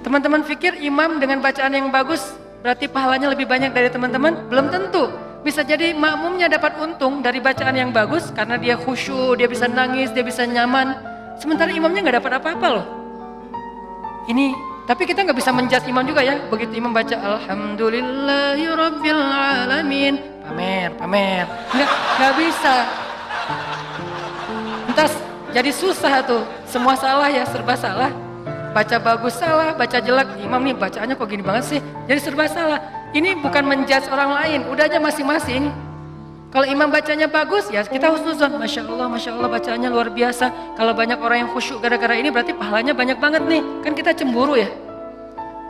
Teman-teman pikir imam dengan bacaan yang bagus berarti pahalanya lebih banyak dari teman-teman? Belum tentu. Bisa jadi makmumnya dapat untung dari bacaan yang bagus karena dia khusyuk, dia bisa nangis, dia bisa nyaman. Sementara imamnya nggak dapat apa-apa loh. Ini, tapi kita nggak bisa menjudge imam juga ya. Begitu imam baca Alhamdulillahirabbil alamin, pamer. Nggak bisa. Entas jadi susah tuh. Semua salah ya, serba salah. Baca bagus salah, baca jelek, imam nih bacaannya kok gini banget sih, jadi serba salah. Ini bukan menjudge orang lain, udah aja masing-masing. Kalau imam bacanya bagus, ya kita husnuzon, Masya Allah bacaannya luar biasa. Kalau banyak orang yang khusyuk gara-gara ini berarti pahalanya banyak banget nih. Kan kita cemburu ya.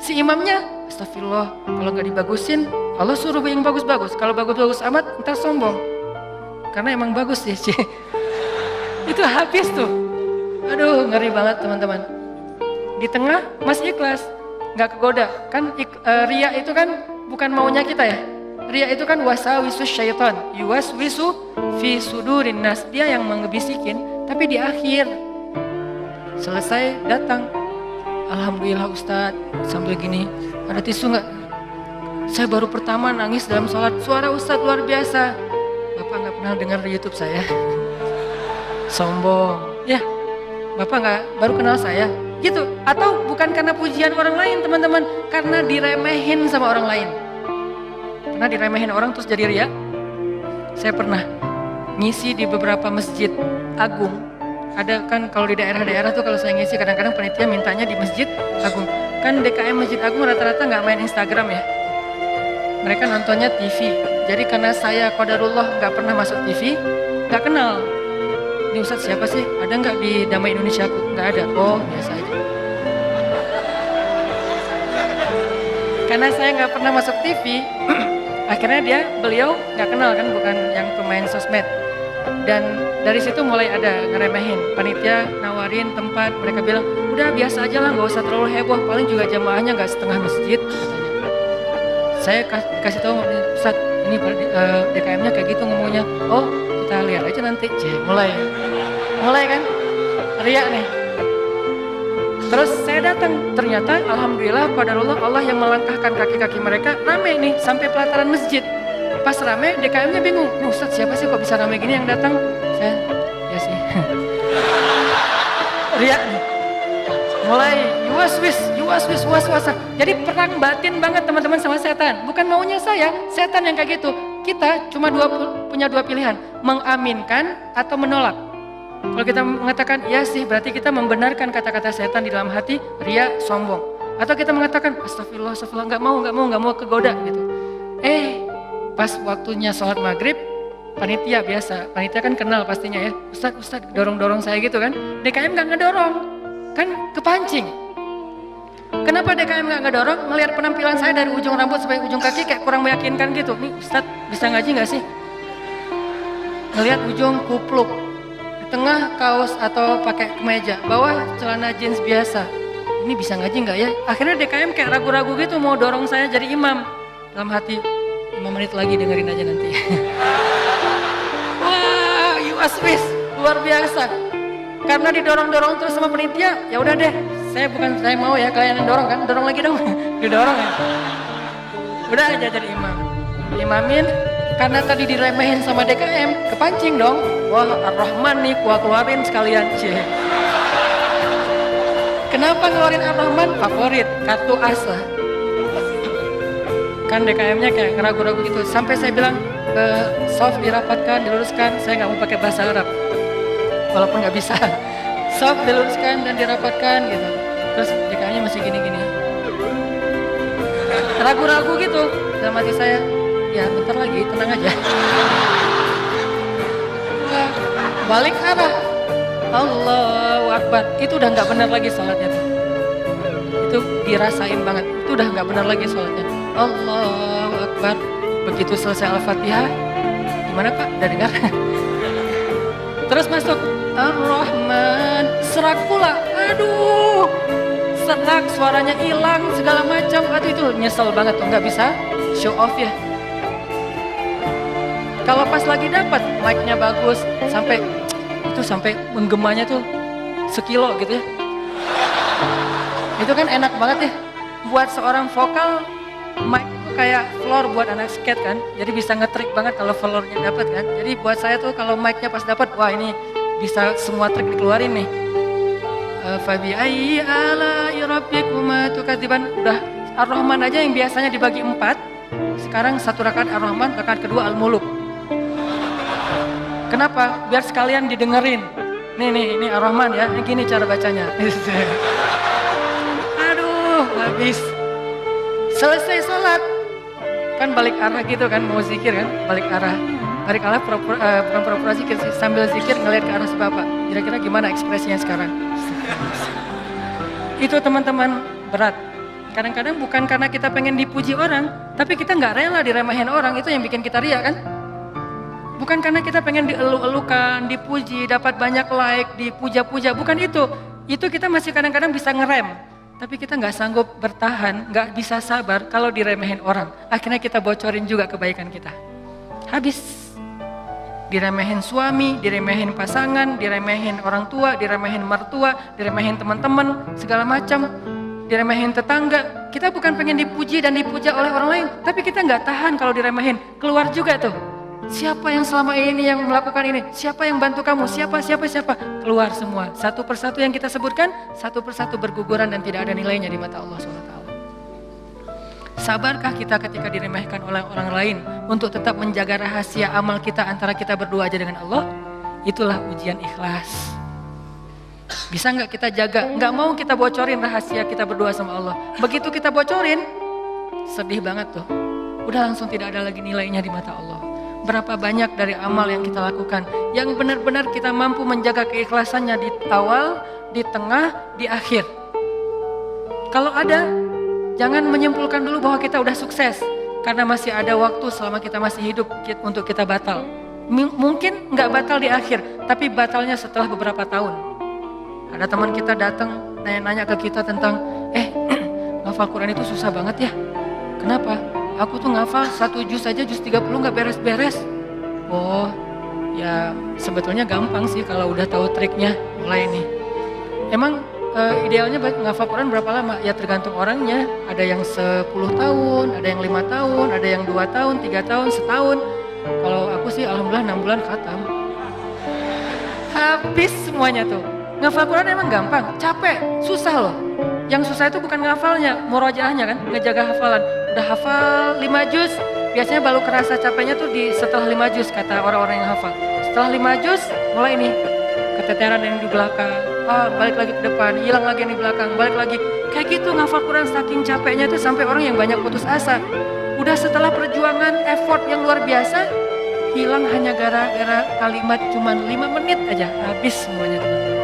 Si imamnya, astagfirullah, kalau nggak dibagusin, Allah suruh yang bagus-bagus. Kalau bagus-bagus amat, ntar sombong. Karena emang bagus sih. Itu habis tuh. Aduh, ngeri banget teman-teman. Di tengah masih ikhlas, nggak kegoda. Kan ria itu kan bukan maunya kita ya. Ria itu kan wasawisus syaitan, yuwaswisu fi sudurin nas. Dia yang mengebisikin, tapi di akhir selesai datang, alhamdulillah Ustadz, sambil gini, ada tisu nggak? Saya baru pertama nangis dalam sholat, suara Ustadz luar biasa. Bapak nggak pernah dengar di YouTube saya. Sombong, ya. Bapak nggak baru kenal saya. Gitu, atau bukan karena pujian orang lain teman-teman, karena diremehin sama orang lain. Pernah diremehin orang terus jadi ria? Saya pernah ngisi di beberapa masjid agung. Ada kan kalau di daerah-daerah tuh kalau saya ngisi kadang-kadang panitia mintanya di masjid agung. Kan DKM Masjid Agung rata-rata nggak main Instagram ya. Mereka nontonnya TV. Jadi karena saya qadarullah nggak pernah masuk TV, nggak kenal. Ini Ustadz siapa sih? Ada nggak di Damai Indonesia? Nggak ada. Oh biasa aja. Karena saya nggak pernah masuk TV, akhirnya beliau nggak kenal kan, bukan yang pemain sosmed. Dan dari situ mulai ada ngeremehin. Panitia nawarin tempat, mereka bilang udah biasa aja lah, nggak usah terlalu heboh. Paling juga jamaahnya nggak setengah masjid. Katanya. Saya kasih tahu Ustadz, ini DKM-nya kayak gitu ngomongnya. Oh kita lihat aja nanti. Mulai kan ria nih. Terus saya datang, ternyata alhamdulillah qadarullah Allah yang melangkahkan kaki-kaki mereka rame nih sampai pelataran masjid. Pas rame DKM-nya bingung, Ustadz siapa sih kok bisa rame gini yang datang? Saya, ya sih. Ria nih. Mulai yuwaswis was-wasan. Jadi perang batin banget teman-teman sama setan. Bukan maunya saya, setan yang kayak gitu. Kita cuma punya dua pilihan, mengaminkan atau menolak. Kalau kita mengatakan iya sih, berarti kita membenarkan kata-kata setan di dalam hati, ria, sombong. Atau kita mengatakan astagfirullah, nggak mau kegoda gitu. Pas waktunya sholat maghrib, panitia biasa, panitia kan kenal pastinya ya, Ustadz dorong-dorong saya gitu kan. DKM nggak ngedorong, kan kepancing. Kenapa DKM nggak ngedorong? Melihat penampilan saya dari ujung rambut sampai ujung kaki kayak kurang meyakinkan gitu. Nih Ustadz bisa ngaji nggak sih? Ngelihat ujung kupluk, di tengah kaos atau pakai kemeja, bawah celana jeans biasa. Ini bisa ngaji nggak ya? Akhirnya DKM kayak ragu-ragu gitu mau dorong saya jadi imam. Dalam hati, 5 menit lagi dengerin aja nanti. Wah, yuwaswis, luar biasa. Karena didorong-dorong terus sama penitia, ya udah deh. Saya mau ya kalian yang dorong kan, dorong lagi dong. Didorong ya. Udah aja jadi imam. Imamin, karena tadi diremehin sama DKM, kepancing dong. Wah, Ar-Rahman nih, gua keluarin sekalian. Kenapa ngeluarin Ar-Rahman? Favorit, kartu as lah. Kan DKM-nya kayak ngeragu-ragu gitu. Sampai saya bilang, soft dirapatkan, diluruskan. Saya nggak mau pakai bahasa Arab, walaupun nggak bisa. Soft diluruskan dan dirapatkan gitu. Terus DKM-nya masih gini-gini. Ragu-ragu gitu. Dalam hati saya, ya bentar lagi, tenang aja. Balik arah. Allahu Akbar. Itu udah nggak benar lagi sholatnya. Itu dirasain banget. Itu udah nggak benar lagi sholatnya. Allahu Akbar. Begitu selesai Al-Fatihah, gimana Pak? Udah dengar? Terus masuk Ar-Rahman, serak pula. Aduh, serak, suaranya hilang, segala macam. Aduh itu nyesel banget tuh, nggak bisa show off ya. Kalau pas lagi dapat mic-nya bagus, sampai menggemanya tuh sekilo gitu ya. Itu kan enak banget ya. buat seorang vokal, mic itu kayak floor buat anak skate kan. Jadi bisa nge-trick banget kalau floornya dapat kan. Jadi buat saya tuh kalau mic-nya pas dapat, wah ini bisa semua trik dikeluarin nih. Fabi ayyi ala'i rabbikuma tukadziban. Udah Ar-Rahman aja yang biasanya dibagi 4, sekarang 1 rakaat Ar-Rahman, rakaat kedua Al-Muluk. Kenapa? Biar sekalian didengerin. Ini Ar-Rahman ya, ini gini cara bacanya. Aduh, habis. Selesai sholat, kan balik arah gitu kan, mau zikir kan, balik arah. Balik arah bukan pura-pura zikir sih, sambil zikir ngeliat ke arah si Bapak. Kira-kira gimana ekspresinya sekarang? Itu teman-teman berat. Kadang-kadang bukan karena kita pengen dipuji orang, tapi kita nggak rela diremehin orang, itu yang bikin kita riak kan? Bukan karena kita pengen dielu-elukan, dipuji, dapat banyak like, dipuja-puja, bukan itu. Itu kita masih kadang-kadang bisa ngerem. Tapi kita nggak sanggup bertahan, nggak bisa sabar kalau diremehin orang. Akhirnya kita bocorin juga kebaikan kita. Habis. Diremehin suami, diremehin pasangan, diremehin orang tua, diremehin mertua, diremehin teman-teman, segala macam. Diremehin tetangga. Kita bukan pengen dipuji dan dipuja oleh orang lain. Tapi kita nggak tahan kalau diremehin. Keluar juga tuh. Siapa yang selama ini yang melakukan ini? Siapa yang bantu kamu? Siapa? Keluar semua. Satu persatu yang kita sebutkan, satu persatu berguguran dan tidak ada nilainya di mata Allah SWT. Sabarkah kita ketika diremehkan oleh orang lain untuk tetap menjaga rahasia amal kita antara kita berdua aja dengan Allah? Itulah ujian ikhlas. Bisa nggak kita jaga? Nggak mau kita bocorin rahasia kita berdua sama Allah. Begitu kita bocorin, sedih banget tuh. Udah langsung tidak ada lagi nilainya di mata Allah. Berapa banyak dari amal yang kita lakukan yang benar-benar kita mampu menjaga keikhlasannya di awal, di tengah, di akhir. Kalau ada, jangan menyimpulkan dulu bahwa kita udah sukses karena masih ada waktu selama kita masih hidup untuk kita batal. Mungkin nggak batal di akhir, tapi batalnya setelah beberapa tahun. Ada teman kita datang nanya-nanya ke kita tentang, ngafal Quran itu susah banget ya. Kenapa? Aku tuh ngafal 1 juz aja, juz 30 gak beres-beres. Oh, ya sebetulnya gampang sih kalau udah tahu triknya. Mulai nih. Emang idealnya ngafal Quran berapa lama? Ya tergantung orangnya. Ada yang 10 tahun, ada yang 5 tahun, ada yang 2 tahun, 3 tahun, setahun. Kalau aku sih alhamdulillah 6 bulan khatam. Habis semuanya tuh. Ngafal Quran emang gampang, capek, susah loh. Yang susah itu bukan ngafalnya, murojaahnya kan, ngejaga hafalan. Udah hafal 5 juz, biasanya baru kerasa capeknya tuh setelah 5 juz kata orang-orang yang hafal. Setelah 5 juz, mulai nih keteteran yang di belakang, balik lagi ke depan, hilang lagi yang di belakang, balik lagi. Kayak gitu ngafal Quran saking capeknya tuh sampai orang yang banyak putus asa. Udah setelah perjuangan, effort yang luar biasa, hilang hanya gara-gara kalimat cuman 5 menit aja, habis semuanya teman-teman.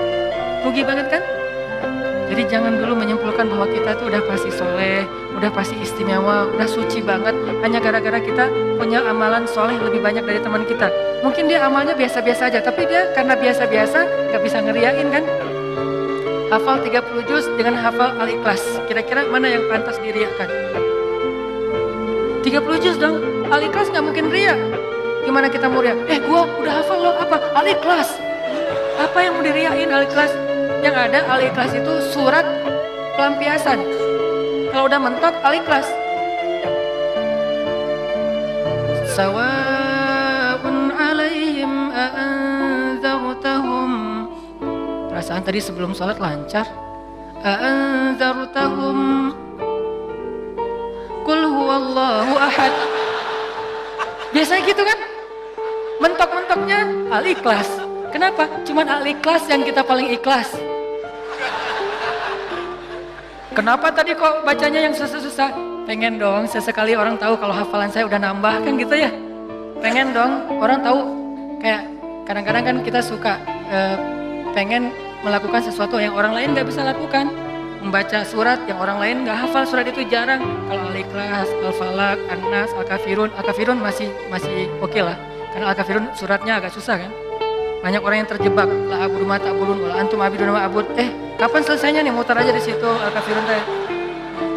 Rugi banget kan? Jadi jangan dulu menyimpulkan bahwa kita tuh udah pasti soleh, udah pasti istimewa, udah suci banget hanya gara-gara kita punya amalan soleh lebih banyak dari teman kita. Mungkin dia amalnya biasa-biasa aja, tapi dia karena biasa-biasa gak bisa ngeriain kan. Hafal 30 juz dengan hafal Al-Ikhlas, kira-kira mana yang pantas diriakan? 30 juz dong, Al-Ikhlas gak mungkin riak. Gimana kita mau riak? Gua udah hafal loh, apa? Al-Ikhlas. Apa yang mau diriain Al-Ikhlas? Yang ada Al-Ikhlas itu surat pelampiasan. Kalau udah mentok Al-Ikhlas. Sawa'un 'alaihim a'anzartahum. Perasaan tadi sebelum sholat lancar. A'anzartahum Qul huwallahu ahad. Biasanya gitu kan? Mentok-mentoknya Al-Ikhlas. Kenapa? Cuman Al-Ikhlas yang kita paling ikhlas. Kenapa tadi kok bacanya yang susah-susah? Pengen dong sesekali orang tahu kalau hafalan saya udah nambah kan gitu ya. Pengen dong orang tahu, kayak kadang-kadang kan kita suka pengen melakukan sesuatu yang orang lain gak bisa lakukan. Membaca surat yang orang lain gak hafal surat itu jarang. Kalau Al-Ikhlas, Al-Falaq, An-Nas, Al-Kafirun. Al-Kafirun masih oke lah. Karena Al-Kafirun suratnya agak susah kan. Banyak orang yang terjebak, la abudu ma ta'budun wala antum abidun ma a'bud. Kapan selesainya nih? Mutar aja di situ Al-Kafirun teh.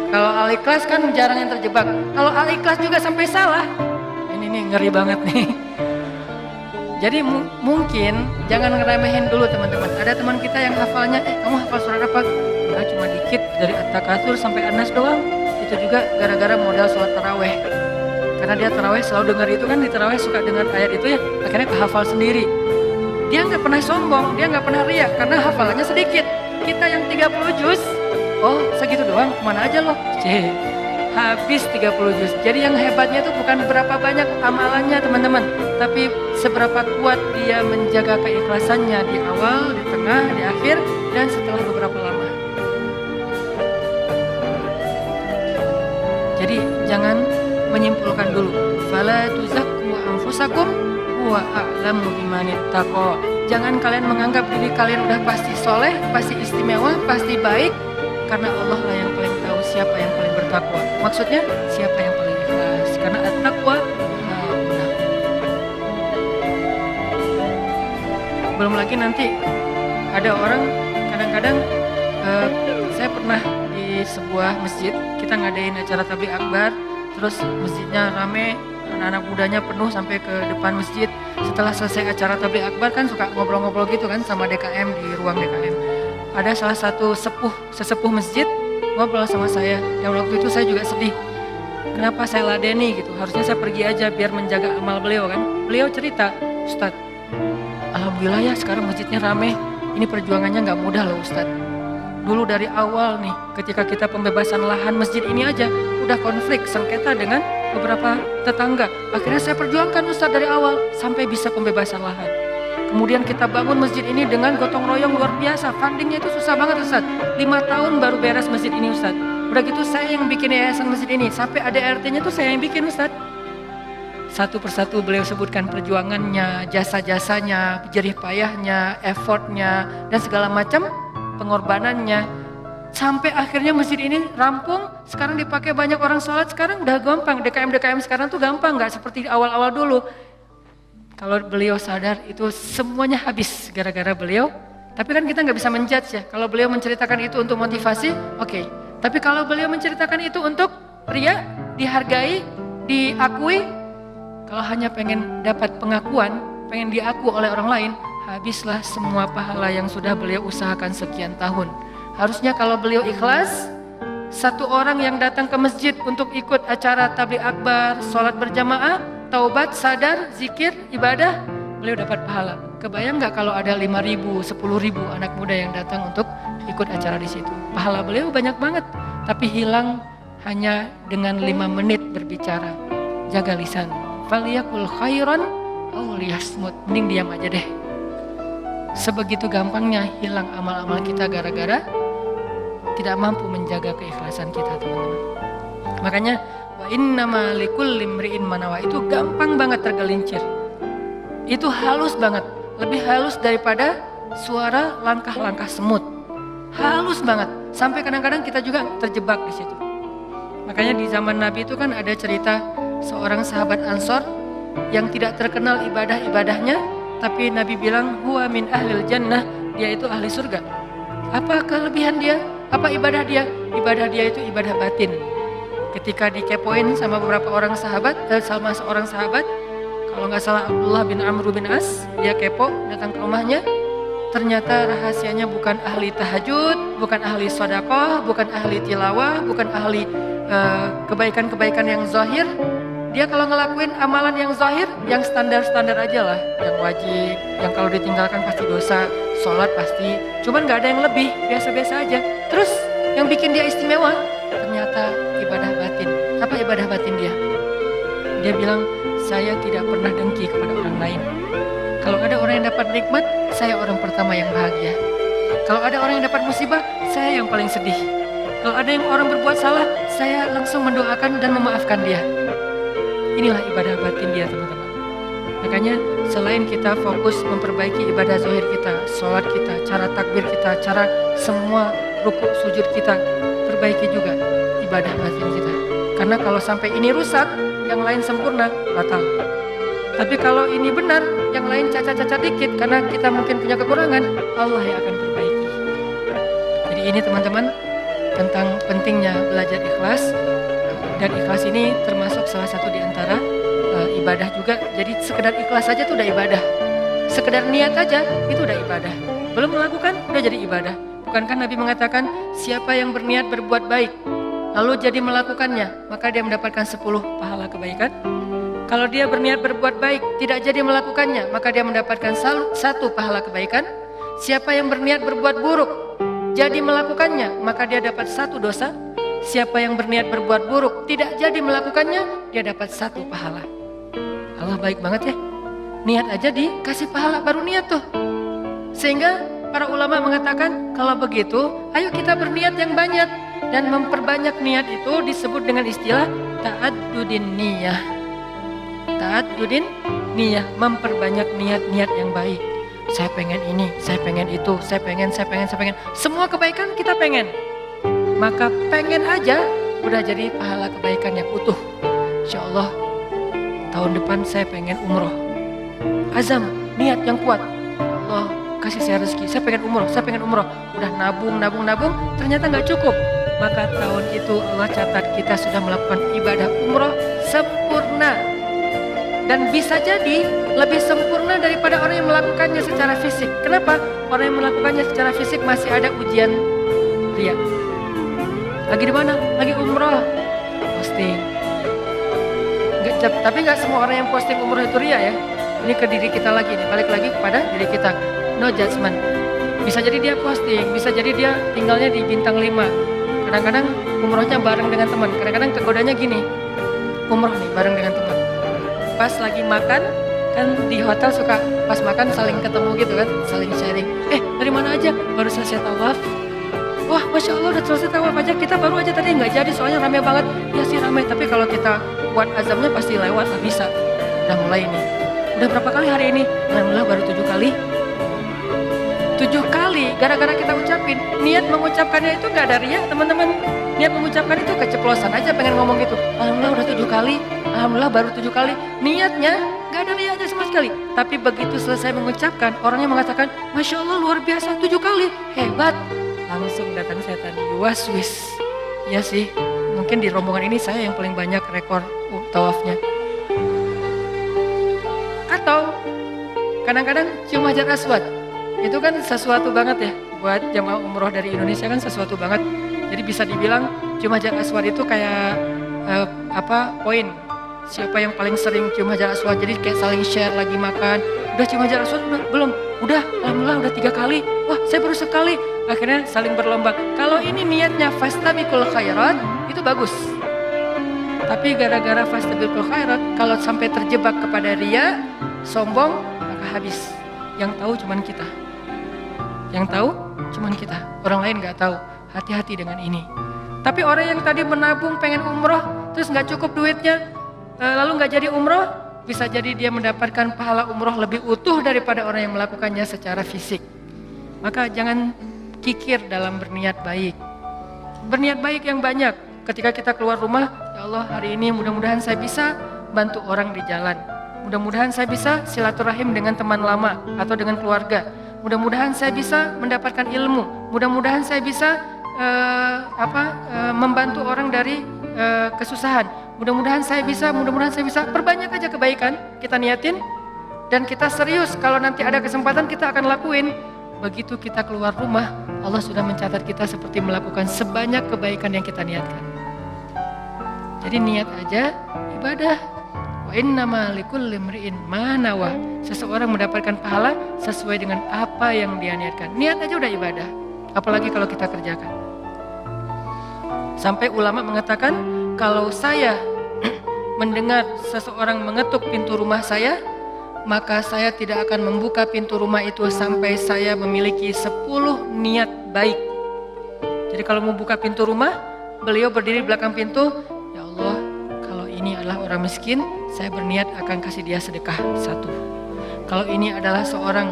Kalau Al-Ikhlas kan jarang yang terjebak. Kalau Al-Ikhlas juga sampai salah, ini nih ngeri banget nih. Jadi mungkin jangan ngeremehin dulu teman-teman. Ada teman kita yang hafalnya, kamu hafal surat apa? Enggak, cuma dikit dari At-Takatsur sampai An-Nas doang. Itu juga gara-gara modal sholat taraweh. Karena dia taraweh selalu dengar itu kan, di taraweh suka dengar ayat itu ya, akhirnya kehafal sendiri. Dia nggak pernah sombong, dia nggak pernah riak karena hafalannya sedikit. Kita yang 30 juz, oh segitu doang, kemana aja loh? Habis 30 juz. Jadi yang hebatnya itu bukan berapa banyak amalannya teman-teman, tapi seberapa kuat dia menjaga keikhlasannya di awal, di tengah, di akhir, dan setelah beberapa lama. Jadi jangan menyimpulkan dulu. Fala tuzakku anfusakum huwa a'lamu bimanittaqo. Jangan kalian menganggap diri kalian udah pasti soleh, pasti istimewa, pasti baik, karena Allah lah yang paling tahu siapa yang paling bertakwa. Maksudnya siapa yang paling ikhlas. Karena at-taqwa belum lagi nanti ada orang kadang-kadang saya pernah di sebuah masjid kita ngadain acara tabligh akbar, terus masjidnya rame, anak-anak mudanya penuh sampai ke depan masjid. Setelah selesai acara tabligh akbar kan suka ngobrol-ngobrol gitu kan sama DKM di ruang DKM. Ada salah satu sesepuh masjid ngobrol sama saya, dan waktu itu saya juga sedih. Kenapa saya ladeni gitu? Harusnya saya pergi aja biar menjaga amal beliau kan. Beliau cerita, Ustadz, alhamdulillah ya sekarang masjidnya rame. Ini perjuangannya nggak mudah loh Ustadz. Dulu dari awal nih, ketika kita pembebasan lahan masjid ini aja udah konflik sengketa dengan beberapa tetangga. Akhirnya saya perjuangkan Ustadz dari awal sampai bisa pembebasan lahan. Kemudian kita bangun masjid ini dengan gotong royong luar biasa. Fundingnya itu susah banget Ustadz. 5 tahun baru beres masjid ini Ustadz. Udah gitu saya yang bikin yayasan masjid ini. Sampai ADRT-nya tuh saya yang bikin Ustadz. Satu persatu beliau sebutkan perjuangannya, jasa-jasanya, jerih payahnya, effortnya, dan segala macam pengorbanannya. Sampai akhirnya masjid ini rampung, sekarang dipakai banyak orang sholat, sekarang udah gampang. DKM sekarang tuh gampang, gak seperti awal-awal dulu. Kalau beliau sadar itu semuanya habis gara-gara beliau. Tapi kan kita nggak bisa menjudge ya. Kalau beliau menceritakan itu untuk motivasi, oke. Tapi kalau beliau menceritakan itu untuk ria, dihargai, diakui, kalau hanya pengen dapat pengakuan, pengen diaku oleh orang lain, habislah semua pahala yang sudah beliau usahakan sekian tahun. Harusnya kalau beliau ikhlas, satu orang yang datang ke masjid untuk ikut acara tabligh akbar, sholat berjamaah, taubat, sadar, zikir, ibadah, beliau dapat pahala. Kebayang nggak kalau ada 5.000, 10.000 anak muda yang datang untuk ikut acara di situ? Pahala beliau banyak banget, tapi hilang hanya dengan 5 menit berbicara. Jaga lisan. Faliyakul khairan aw liyasmut. Mending diam aja deh. Sebegitu gampangnya hilang amal-amal kita gara-gara tidak mampu menjaga keikhlasan kita, teman-teman. Makanya wa innama likulli imri'in manawa itu gampang banget tergelincir. Itu halus banget, lebih halus daripada suara langkah-langkah semut. Halus banget, sampai kadang-kadang kita juga terjebak di situ. Makanya di zaman Nabi itu kan ada cerita seorang sahabat Ansor yang tidak terkenal ibadah-ibadahnya, tapi Nabi bilang huwa min ahlil jannah, dia itu ahli surga. Apa kelebihan dia? Apa ibadah dia? Ibadah dia itu ibadah batin. Ketika dikepoin sama beberapa orang sahabat, sama seorang sahabat, kalau nggak salah Abdullah bin Amr bin As, dia kepo datang ke rumahnya. Ternyata rahasianya bukan ahli tahajud, bukan ahli sedekah, bukan ahli tilawah, bukan ahli kebaikan-kebaikan yang zahir. Dia kalau ngelakuin amalan yang zahir, yang standar-standar aja lah, yang wajib, yang kalau ditinggalkan pasti dosa, sholat pasti, cuman nggak ada yang lebih, biasa-biasa aja. Terus yang bikin dia istimewa, ternyata ibadah batin. Apa ibadah batin dia? Dia bilang, saya tidak pernah dengki kepada orang lain. Kalau ada orang yang dapat nikmat, saya orang pertama yang bahagia. Kalau ada orang yang dapat musibah, saya yang paling sedih. Kalau ada yang orang berbuat salah, saya langsung mendoakan dan memaafkan dia. Inilah ibadah batin dia, teman-teman. Makanya selain kita fokus memperbaiki ibadah zahir kita, sholat kita, cara takbir kita, cara semua rukuk sujud kita, perbaiki juga ibadah batin kita. Karena kalau sampai ini rusak, yang lain sempurna, batal. Tapi kalau ini benar, yang lain cacat-cacat dikit, karena kita mungkin punya kekurangan, Allah yang akan perbaiki. Jadi ini teman-teman, tentang pentingnya belajar ikhlas. Dan ikhlas ini termasuk salah satu di antara ibadah juga. Jadi sekedar ikhlas saja itu udah ibadah. Sekedar niat aja itu udah ibadah. Belum melakukan udah jadi ibadah. Bukankah Nabi mengatakan, siapa yang berniat berbuat baik, lalu jadi melakukannya, maka dia mendapatkan 10 pahala kebaikan. Kalau dia berniat berbuat baik, tidak jadi melakukannya, maka dia mendapatkan 1 pahala kebaikan. Siapa yang berniat berbuat buruk, jadi melakukannya, maka dia dapat 1 dosa. Siapa yang berniat berbuat buruk, tidak jadi melakukannya, dia dapat 1 pahala. Allah baik banget ya. Niat aja dikasih pahala, baru niat tuh. Sehingga para ulama mengatakan, kalau begitu, ayo kita berniat yang banyak. Dan memperbanyak niat itu disebut dengan istilah ta'addudin niyah. Ta'addudin niyah, memperbanyak niat-niat yang baik. Saya pengen ini, saya pengen itu, saya pengen. Semua kebaikan kita pengen. Maka pengen aja udah jadi pahala kebaikan yang utuh. Insya Allah tahun depan saya pengen umroh. Azam, niat yang kuat. Allah kasih saya rezeki, saya pengen umroh. Udah nabung, ternyata nggak cukup. Maka tahun itu Allah catat kita sudah melakukan ibadah umroh sempurna. Dan bisa jadi lebih sempurna daripada orang yang melakukannya secara fisik. Kenapa? Orang yang melakukannya secara fisik masih ada ujian riya. Lagi di mana? Lagi umroh, posting. Tapi nggak semua orang yang posting umroh itu riya ya. Ini ke diri kita lagi nih, balik lagi kepada diri kita. No judgment. Bisa jadi dia posting, bisa jadi dia tinggalnya di bintang 5. Kadang-kadang umrohnya bareng dengan teman. Kadang-kadang kegodanya gini, umroh nih bareng dengan teman. Pas lagi makan, kan di hotel suka pas makan saling ketemu gitu kan, saling sharing. Dari mana aja? Baru selesai tawaf. Wah, Masya Allah udah selesai tawaf aja, kita baru aja tadi nggak jadi soalnya rame banget. Ya sih rame, tapi kalau kita buat azamnya pasti lewat, nggak bisa. Udah mulai nih. Udah berapa kali hari ini? Alhamdulillah baru 7 kali. 7 kali gara-gara kita ucapin. Niat mengucapkannya itu gak ada riya teman-teman. Niat mengucapkan itu keceplosan aja pengen ngomong gitu. Alhamdulillah udah 7 kali. Alhamdulillah baru 7 kali. Niatnya gak ada riyanya sama sekali. Tapi begitu selesai mengucapkan, orangnya mengatakan, Masya Allah luar biasa 7 kali. Hebat. Langsung datang setan waswis. Ya sih, mungkin di rombongan ini saya yang paling banyak rekor tawafnya. Atau kadang-kadang cium hajar aswad. Itu kan sesuatu banget ya, buat jamaah umroh dari Indonesia kan sesuatu banget. Jadi bisa dibilang cium hajar aswad itu kayak poin. Siapa yang paling sering cium hajar aswad, jadi kayak saling share lagi makan. Udah cium hajar aswad? Belum? Udah, alhamdulillah udah 3 kali. Wah saya baru sekali. Akhirnya saling berlomba. Kalau ini niatnya fastabiqul khairat, itu bagus. Tapi gara-gara fastabiqul khairat, kalau sampai terjebak kepada riya, sombong, maka habis. Yang tahu cuman kita. Yang tahu cuman kita, orang lain gak tahu. Hati-hati dengan ini. Tapi orang yang tadi menabung pengen umroh, terus gak cukup duitnya, lalu gak jadi umroh, bisa jadi dia mendapatkan pahala umroh lebih utuh daripada orang yang melakukannya secara fisik. Maka jangan kikir dalam berniat baik. Berniat baik yang banyak. Ketika kita keluar rumah, ya Allah hari ini mudah-mudahan saya bisa bantu orang di jalan. Mudah-mudahan saya bisa silaturahim dengan teman lama atau dengan keluarga. Mudah-mudahan saya bisa mendapatkan ilmu. Mudah-mudahan saya bisa membantu orang dari kesusahan. Mudah-mudahan saya bisa. Perbanyak aja kebaikan kita niatin dan kita serius. Kalau nanti ada kesempatan kita akan lakuin. Begitu kita keluar rumah, Allah sudah mencatat kita seperti melakukan sebanyak kebaikan yang kita niatkan. Jadi niat aja ibadah. Wa innama likulli imri'in ma nawa. Seseorang mendapatkan pahala sesuai dengan apa yang dia niatkan. Niat aja udah ibadah. Apalagi kalau kita kerjakan. Sampai ulama mengatakan, kalau saya mendengar seseorang mengetuk pintu rumah saya, maka saya tidak akan membuka pintu rumah itu sampai saya memiliki 10 niat baik. Jadi kalau mau buka pintu rumah, beliau berdiri di belakang pintu, ya Allah, kalau ini adalah orang miskin, saya berniat akan kasih dia sedekah 1. Kalau ini adalah seorang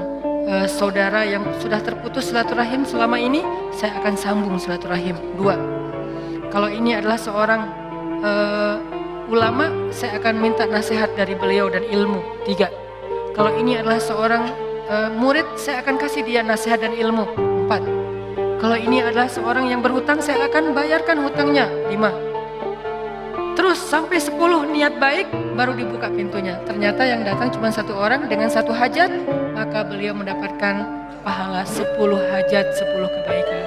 saudara yang sudah terputus silaturahim selama ini, saya akan sambung silaturahim 2. Kalau ini adalah seorang ulama, saya akan minta nasihat dari beliau dan ilmu 3. Kalau ini adalah seorang murid, saya akan kasih dia nasihat dan ilmu 4. Kalau ini adalah seorang yang berhutang, saya akan bayarkan hutangnya 5. Terus sampai 10 niat baik baru dibuka pintunya. Ternyata yang datang cuma 1 orang dengan 1 hajat, maka maka beliau mendapatkan pahala 10 hajat, 10 kebaikan.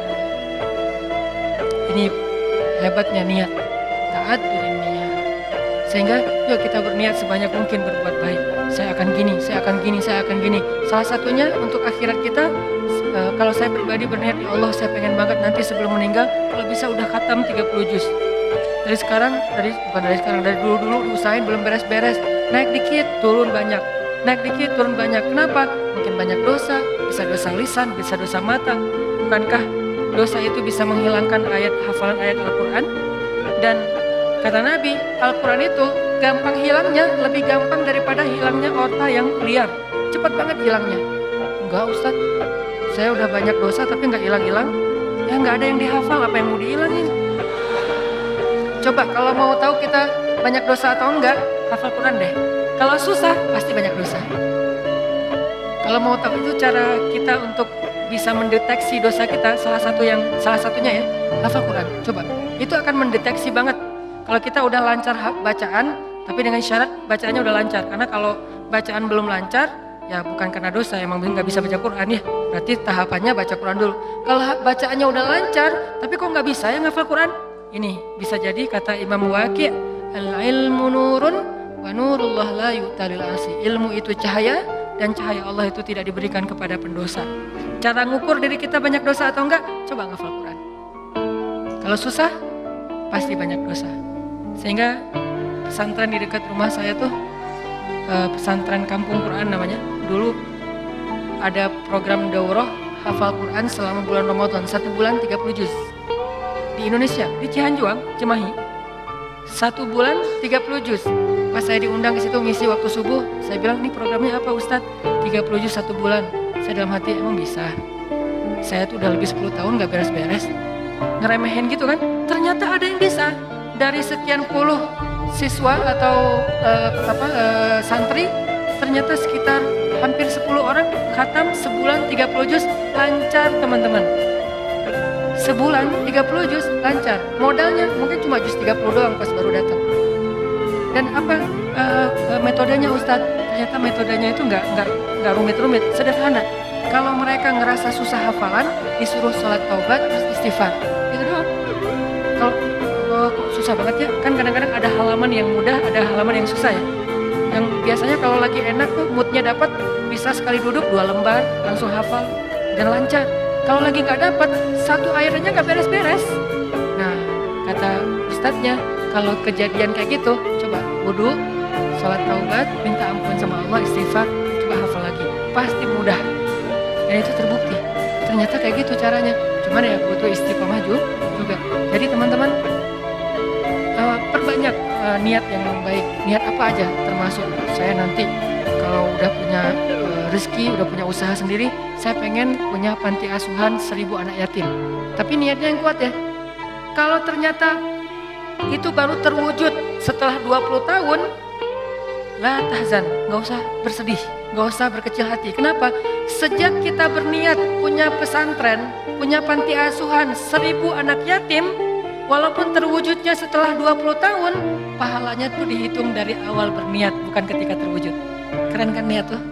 Ini hebatnya niat, taat dari niat. Sehingga yuk kita berniat sebanyak mungkin berbuat baik. Saya akan gini, saya akan gini, saya akan gini. Salah satunya untuk akhirat kita, kalau saya pribadi berniat, ya Allah saya pengen banget nanti sebelum meninggal kalau bisa udah khatam 30 juz. Dari dulu diusahain belum beres-beres, naik dikit turun banyak, naik dikit turun banyak. Kenapa? Mungkin banyak dosa, bisa dosa lisan, bisa dosa mata. Bukankah dosa itu bisa menghilangkan hafalan ayat Al-Quran? Dan kata Nabi, Al-Quran itu gampang hilangnya, lebih gampang daripada hilangnya onta yang liar. Cepat banget hilangnya. Enggak Ustaz, saya udah banyak dosa tapi nggak hilang-hilang. Ya nggak ada yang dihafal, apa yang mau dihilangin? Coba kalau mau tahu kita banyak dosa atau enggak, hafal Quran deh. Kalau susah, pasti banyak dosa. Kalau mau tahu itu cara kita untuk bisa mendeteksi dosa kita, salah satunya ya, hafal Quran. Coba, itu akan mendeteksi banget. Kalau kita udah lancar bacaan, tapi dengan syarat bacaannya udah lancar. Karena kalau bacaan belum lancar, ya bukan karena dosa, emang nggak bisa baca Quran ya. Berarti tahapannya baca Quran dulu. Kalau bacaannya udah lancar, tapi kok nggak bisa ya ngafal Quran? Ini bisa jadi kata Imam Waqi', al-ilmu nurun wa nurullah la yu'talil asi. Ilmu itu cahaya dan cahaya Allah itu tidak diberikan kepada pendosa. Cara ngukur diri kita banyak dosa atau enggak? Coba ngafal Quran. Kalau susah, pasti banyak dosa. Sehingga pesantren di dekat rumah saya tuh, pesantren Kampung Quran namanya. Dulu ada program daurah hafal Quran selama bulan Ramadan, 1 bulan 30 juz. Di Indonesia, di Cihanjuang, Cimahi, 1 bulan 30 juz. Pas saya diundang ke situ ngisi waktu subuh, saya bilang, ini programnya apa Ustadz? 30 juz 1 bulan. Saya dalam hati, emang bisa? Saya tuh udah lebih 10 tahun gak beres-beres. Ngeremehin gitu kan? Ternyata ada yang bisa. Dari sekian puluh siswa atau santri, ternyata sekitar hampir 10 orang khatam sebulan 30 juz, lancar teman-teman. Sebulan 30 juz lancar. Modalnya mungkin cuma juz 30 doang pas baru datang. Dan apa metodenya Ustadz? Ternyata metodenya itu nggak rumit-rumit, sederhana. Kalau mereka ngerasa susah hafalan, disuruh sholat taubat terus istighfar. Itu doang. Kalau susah banget ya, kan kadang-kadang ada halaman yang mudah, ada halaman yang susah ya. Yang biasanya kalau lagi enak tuh moodnya dapat, bisa sekali duduk 2 lembar langsung hafal dan lancar. Kalau lagi nggak dapat, 1 ayatnya nggak beres-beres. Nah, kata ustadznya, kalau kejadian kayak gitu, coba wudu, sholat taubat, minta ampun sama Allah, istighfar, coba hafal lagi. Pasti mudah. Dan itu terbukti. Ternyata kayak gitu caranya. Cuman ya butuh istiqomah juga. Jadi teman-teman, perbanyak niat yang baik. Niat apa aja? Termasuk saya nanti kalau udah punya rezeki, udah punya usaha sendiri, saya pengen punya panti asuhan 1000 anak yatim. Tapi niatnya yang kuat ya. Kalau ternyata itu baru terwujud setelah 20 tahun, la tahzan, gak usah bersedih, gak usah berkecil hati. Kenapa? Sejak kita berniat punya pesantren, punya panti asuhan 1000 anak yatim, walaupun terwujudnya setelah 20 tahun, pahalanya tuh dihitung dari awal berniat, bukan ketika terwujud. Keren kan niat tuh?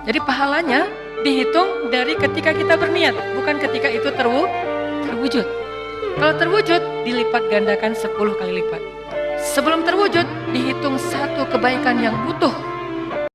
Jadi pahalanya dihitung dari ketika kita berniat, bukan ketika itu terwujud. Kalau terwujud, dilipat gandakan 10 kali lipat. Sebelum terwujud, dihitung 1 kebaikan yang utuh